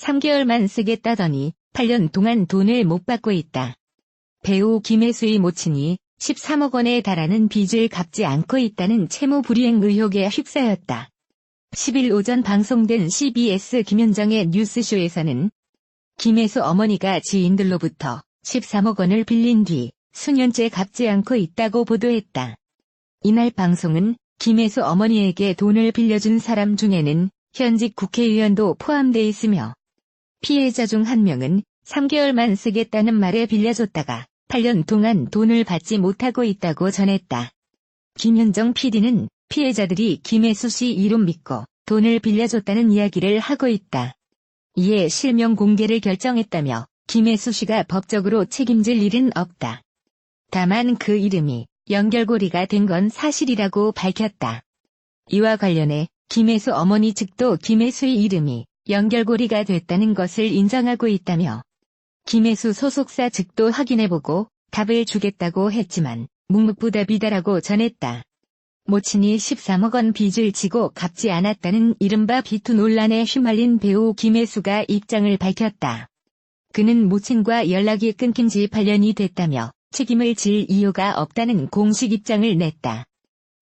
3개월만 쓰겠다더니 8년 동안 돈을 못 받고 있다. 배우 김혜수의 모친이 13억 원에 달하는 빚을 갚지 않고 있다는 채무 불이행 의혹에 휩싸였다. 10일 오전 방송된 CBS 김현정의 뉴스쇼에서는 김혜수 어머니가 지인들로부터 13억 원을 빌린 뒤 수년째 갚지 않고 있다고 보도했다. 이날 방송은 김혜수 어머니에게 돈을 빌려준 사람 중에는 현직 국회의원도 포함돼 있으며 피해자 중 한 명은 3개월만 쓰겠다는 말에 빌려줬다가 8년 동안 돈을 받지 못하고 있다고 전했다. 김현정 PD는 피해자들이 김혜수 씨 이름 믿고 돈을 빌려줬다는 이야기를 하고 있다. 이에 실명 공개를 결정했다며 김혜수 씨가 법적으로 책임질 일은 없다. 다만 그 이름이 연결고리가 된 건 사실이라고 밝혔다. 이와 관련해 김혜수 어머니 측도 김혜수의 이름이 연결고리가 됐다는 것을 인정하고 있다며 김혜수 소속사 측도 확인해보고 답을 주겠다고 했지만 묵묵부답이다라고 전했다. 모친이 13억 원 빚을 지고 갚지 않았다는 이른바 비투 논란에 휘말린 배우 김혜수가 입장을 밝혔다. 그는 모친과 연락이 끊긴 지 8년이 됐다며 책임을 질 이유가 없다는 공식 입장을 냈다.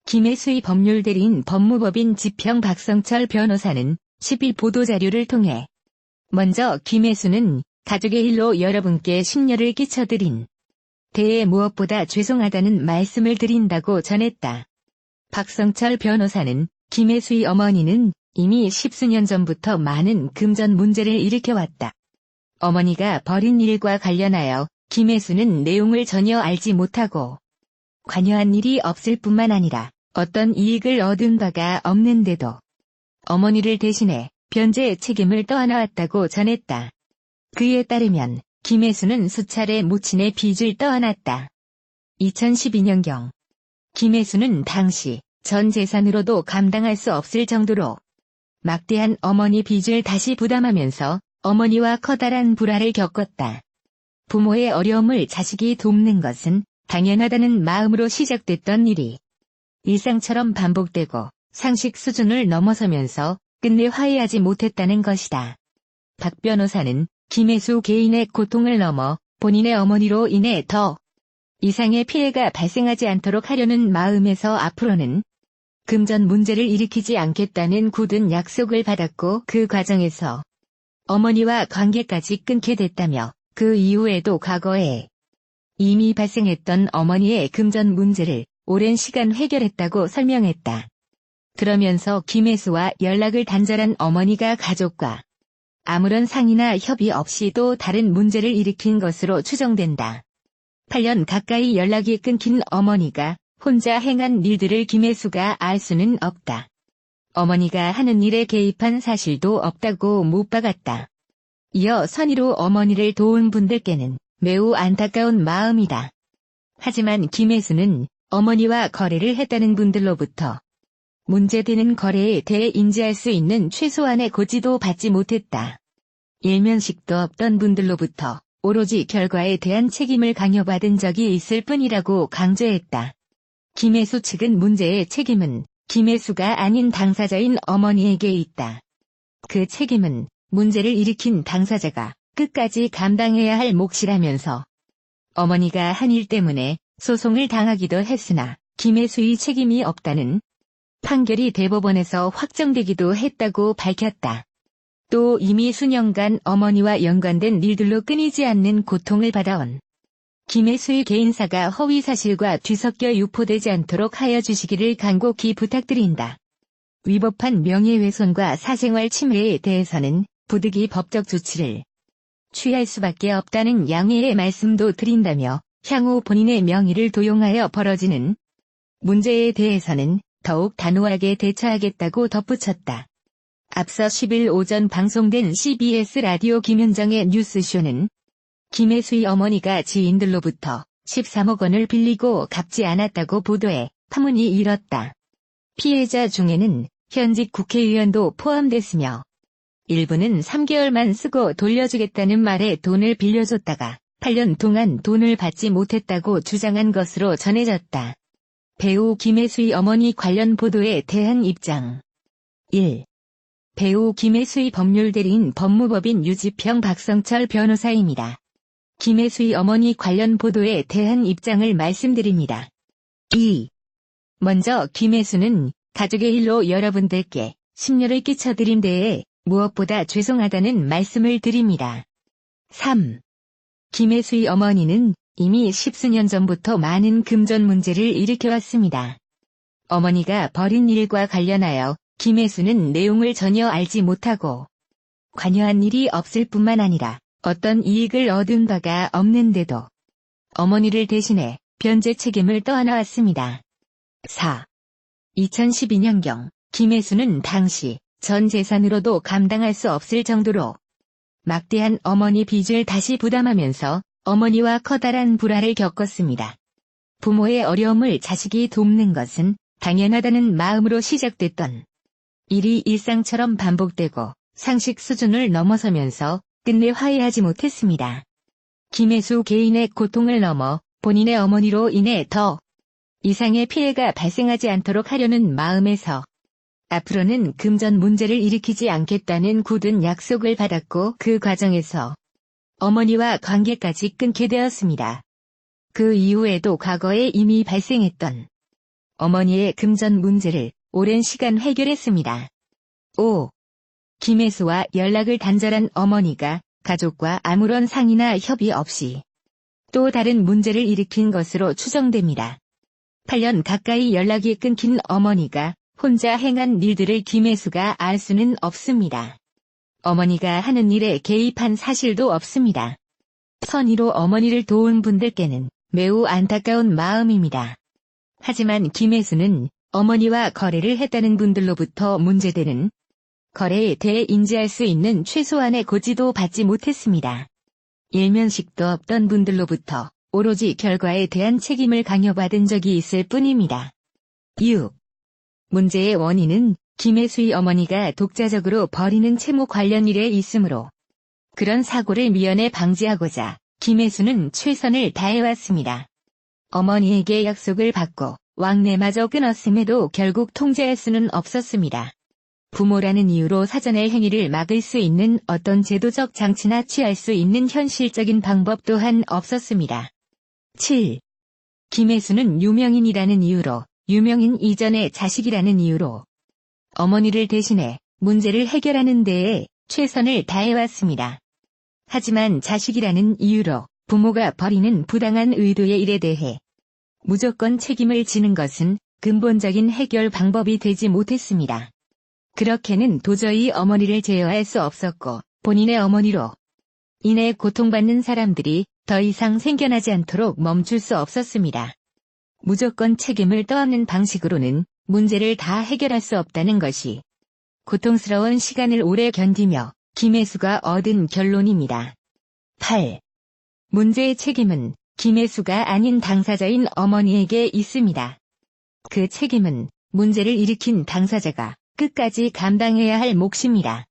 김혜수의 법률 대리인 법무법인 지평 박성철 변호사는 10일 보도자료를 통해 먼저 김혜수는 가족의 일로 여러분께 심려를 끼쳐드린 데에 무엇보다 죄송하다는 말씀을 드린다고 전했다. 박성철 변호사는 김혜수의 어머니는 이미 10수년 전부터 많은 금전 문제를 일으켜왔다. 어머니가 벌인 일과 관련하여 김혜수는 내용을 전혀 알지 못하고 관여한 일이 없을 뿐만 아니라 어떤 이익을 얻은 바가 없는데도 어머니를 대신해 변제 책임을 떠안아왔다고 전했다. 그에 따르면 김혜수는 수차례 모친의 빚을 떠안았다. 2012년경 김혜수는 당시 전 재산으로도 감당할 수 없을 정도로 막대한 어머니 빚을 다시 부담하면서 어머니와 커다란 불화를 겪었다. 부모의 어려움을 자식이 돕는 것은 당연하다는 마음으로 시작됐던 일이 일상처럼 반복되고 상식 수준을 넘어서면서 끝내 화해하지 못했다는 것이다. 박 변호사는 김혜수 개인의 고통을 넘어 본인의 어머니로 인해 더 이상의 피해가 발생하지 않도록 하려는 마음에서 앞으로는 금전 문제를 일으키지 않겠다는 굳은 약속을 받았고 그 과정에서 어머니와 관계까지 끊게 됐다며 그 이후에도 과거에 이미 발생했던 어머니의 금전 문제를 오랜 시간 해결했다고 설명했다. 그러면서 김혜수와 연락을 단절한 어머니가 가족과 아무런 상의나 협의 없이 또 다른 문제를 일으킨 것으로 추정된다. 8년 가까이 연락이 끊긴 어머니가 혼자 행한 일들을 김혜수가 알 수는 없다. 어머니가 하는 일에 개입한 사실도 없다고 못 박았다. 이어 선의로 어머니를 도운 분들께는 매우 안타까운 마음이다. 하지만 김혜수는 어머니와 거래를 했다는 분들로부터 문제되는 거래에 대해 인지할 수 있는 최소한의 고지도 받지 못했다. 일면식도 없던 분들로부터 오로지 결과에 대한 책임을 강요받은 적이 있을 뿐이라고 강조했다. 김혜수 측은 문제의 책임은 김혜수가 아닌 당사자인 어머니에게 있다. 그 책임은 문제를 일으킨 당사자가 끝까지 감당해야 할 몫이라면서 어머니가 한 일 때문에 소송을 당하기도 했으나 김혜수의 책임이 없다는 판결이 대법원에서 확정되기도 했다고 밝혔다. 또 이미 수년간 어머니와 연관된 일들로 끊이지 않는 고통을 받아온 김혜수의 개인사가 허위사실과 뒤섞여 유포되지 않도록 하여 주시기를 간곡히 부탁드린다. 위법한 명예훼손과 사생활 침해에 대해서는 부득이 법적 조치를 취할 수밖에 없다는 양해의 말씀도 드린다며 향후 본인의 명의를 도용하여 벌어지는 문제에 대해서는 더욱 단호하게 대처하겠다고 덧붙였다. 앞서 10일 오전 방송된 CBS 라디오 김현정의 뉴스쇼는 김혜수의 어머니가 지인들로부터 13억 원을 빌리고 갚지 않았다고 보도해 파문이 일었다. 피해자 중에는 현직 국회의원도 포함됐으며 일부는 3개월만 쓰고 돌려주겠다는 말에 돈을 빌려줬다가 8년 동안 돈을 받지 못했다고 주장한 것으로 전해졌다. 배우 김혜수의 어머니 관련 보도에 대한 입장 1. 배우 김혜수의 법률대리인 법무법인 유지평 박성철 변호사입니다. 김혜수의 어머니 관련 보도에 대한 입장을 말씀드립니다. 2. 먼저 김혜수는 가족의 일로 여러분들께 심려를 끼쳐드린 데에 무엇보다 죄송하다는 말씀을 드립니다. 3. 김혜수의 어머니는 이미 십수년 전부터 많은 금전 문제를 일으켜왔습니다. 어머니가 벌인 일과 관련하여 김혜수는 내용을 전혀 알지 못하고 관여한 일이 없을 뿐만 아니라 어떤 이익을 얻은 바가 없는데도 어머니를 대신해 변제 책임을 떠안아왔습니다. 4. 2012년경 김혜수는 당시 전 재산으로도 감당할 수 없을 정도로 막대한 어머니 빚을 다시 부담하면서 어머니와 커다란 불화를 겪었습니다. 부모의 어려움을 자식이 돕는 것은 당연하다는 마음으로 시작됐던 일이 일상처럼 반복되고 상식 수준을 넘어서면서 끝내 화해하지 못했습니다. 김혜수 개인의 고통을 넘어 본인의 어머니로 인해 더 이상의 피해가 발생하지 않도록 하려는 마음에서 앞으로는 금전 문제를 일으키지 않겠다는 굳은 약속을 받았고 그 과정에서 어머니와 관계까지 끊게 되었습니다. 그 이후에도 과거에 이미 발생했던 어머니의 금전 문제를 오랜 시간 해결했습니다. 5. 김혜수와 연락을 단절한 어머니가 가족과 아무런 상의나 협의 없이 또 다른 문제를 일으킨 것으로 추정됩니다. 8년 가까이 연락이 끊긴 어머니가 혼자 행한 일들을 김혜수가 알 수는 없습니다. 어머니가 하는 일에 개입한 사실도 없습니다. 선의로 어머니를 도운 분들께는 매우 안타까운 마음입니다. 하지만 김혜수는 어머니와 거래를 했다는 분들로부터 문제되는 거래에 대해 인지할 수 있는 최소한의 고지도 받지 못했습니다. 일면식도 없던 분들로부터 오로지 결과에 대한 책임을 강요받은 적이 있을 뿐입니다. 6. 문제의 원인은 김혜수의 어머니가 독자적으로 벌이는 채무 관련 일에 있으므로 그런 사고를 미연에 방지하고자 김혜수는 최선을 다해왔습니다. 어머니에게 약속을 받고 왕래마저 끊었음에도 결국 통제할 수는 없었습니다. 부모라는 이유로 사전의 행위를 막을 수 있는 어떤 제도적 장치나 취할 수 있는 현실적인 방법 또한 없었습니다. 7. 김혜수는 유명인이라는 이유로 유명인 이전의 자식이라는 이유로 어머니를 대신해 문제를 해결하는 데에 최선을 다해왔습니다. 하지만 자식이라는 이유로 부모가 벌이는 부당한 의도의 일에 대해 무조건 책임을 지는 것은 근본적인 해결 방법이 되지 못했습니다. 그렇게는 도저히 어머니를 제어할 수 없었고 본인의 어머니로 인해 고통받는 사람들이 더 이상 생겨나지 않도록 멈출 수 없었습니다. 무조건 책임을 떠안는 방식으로는 문제를 다 해결할 수 없다는 것이 고통스러운 시간을 오래 견디며 김혜수가 얻은 결론입니다. 8. 문제의 책임은 김혜수가 아닌 당사자인 어머니에게 있습니다. 그 책임은 문제를 일으킨 당사자가 끝까지 감당해야 할 몫입니다.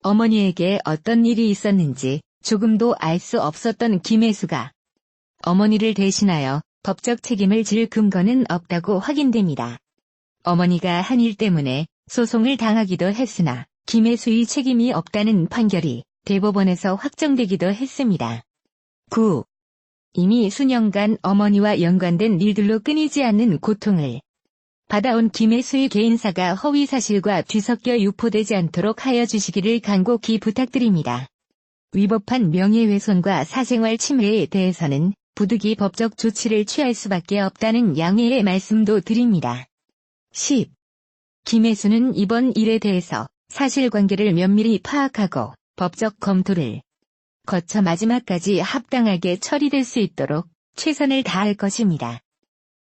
어머니에게 어떤 일이 있었는지 조금도 알 수 없었던 김혜수가 어머니를 대신하여 법적 책임을 질 근거는 없다고 확인됩니다. 어머니가 한 일 때문에 소송을 당하기도 했으나 김혜수의 책임이 없다는 판결이 대법원에서 확정되기도 했습니다. 9. 이미 수년간 어머니와 연관된 일들로 끊이지 않는 고통을 받아온 김혜수의 개인사가 허위사실과 뒤섞여 유포되지 않도록 하여 주시기를 간곡히 부탁드립니다. 위법한 명예훼손과 사생활 침해에 대해서는 부득이 법적 조치를 취할 수밖에 없다는 양해의 말씀도 드립니다. 10. 김혜수는 이번 일에 대해서 사실관계를 면밀히 파악하고 법적 검토를 거쳐 마지막까지 합당하게 처리될 수 있도록 최선을 다할 것입니다.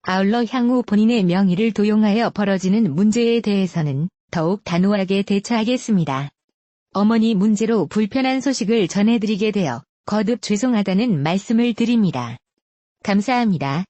아울러 향후 본인의 명의를 도용하여 벌어지는 문제에 대해서는 더욱 단호하게 대처하겠습니다. 어머니 문제로 불편한 소식을 전해드리게 되어 거듭 죄송하다는 말씀을 드립니다. 감사합니다.